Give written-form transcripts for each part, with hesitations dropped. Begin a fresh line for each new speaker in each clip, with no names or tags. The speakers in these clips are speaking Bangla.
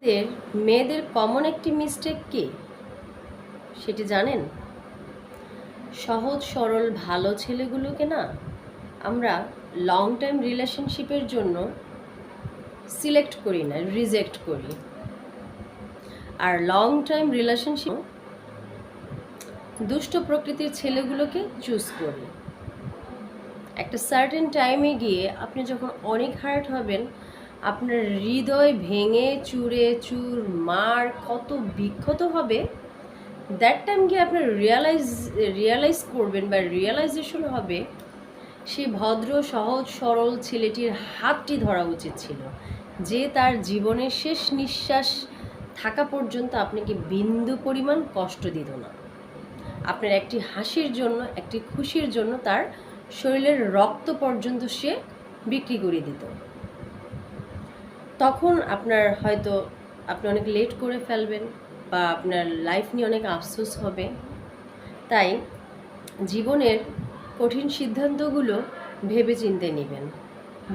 দের মেয়েদের কমন একটি মিস্টেক কি সেটি জানেন? সহজ সরল ভালো ছেলেগুলোকে না আমরা লং টাইম রিলেশনশিপের জন্য সিলেক্ট করি না, রিজেক্ট করি। আর লং টাইম রিলেশনশিপ দুষ্ট প্রকৃতির ছেলেগুলোকে চুজ করি। একটা সার্টেন টাইমে গিয়ে আপনি যখন অনেক হার্ট হবেন, আপনার হৃদয় ভেঙে চুরে চুরমার ক্ষত বিক্ষত হবে, দ্যাট টাইম গিয়ে আপনার রিয়ালাইজ করবেন বা রিয়েলাইজেশন হবে সেই ভদ্র সহজ সরল ছেলেটির হাতটি ধরা উচিত ছিল, যে তার জীবনের শেষ নিঃশ্বাস থাকা পর্যন্ত আপনাকে বিন্দু পরিমাণ কষ্ট দিত না। আপনার একটি হাসির জন্য, একটি খুশির জন্য তার শরীরের রক্ত পর্যন্ত সে বিক্রি করে দিত। তখন আপনার হয়তো আপনি অনেক লেট করে ফেলবেন বা আপনার লাইফ নিয়ে অনেক আফসোস হবে। তাই জীবনের কঠিন সিদ্ধান্তগুলো ভেবে চিন্তে নেবেন,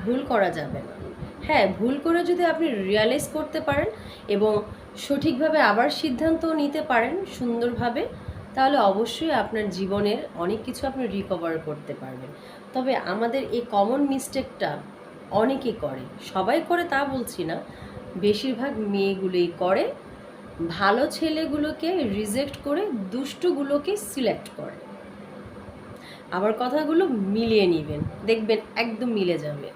ভুল করা যাবে না। হ্যাঁ, ভুল করে যদি আপনি রিয়ালাইজ করতে পারেন এবং সঠিকভাবে আবার সিদ্ধান্ত নিতে পারেন সুন্দরভাবে, তাহলে অবশ্যই আপনার জীবনের অনেক কিছু আপনি রিকভার করতে পারবেন। তবে আমাদের এই কমন মিস্টেকটা অনেকেই করে, সবাই করে তা বলছি না, বেশিরভাগ মেয়েগুলোই করে। ভালো ছেলেগুলোকে রিজেক্ট করে দুষ্টুগুলোকে সিলেক্ট করে। আবার কথাগুলো মিলিয়ে নেবেন, দেখবেন একদম মিলে যাবে।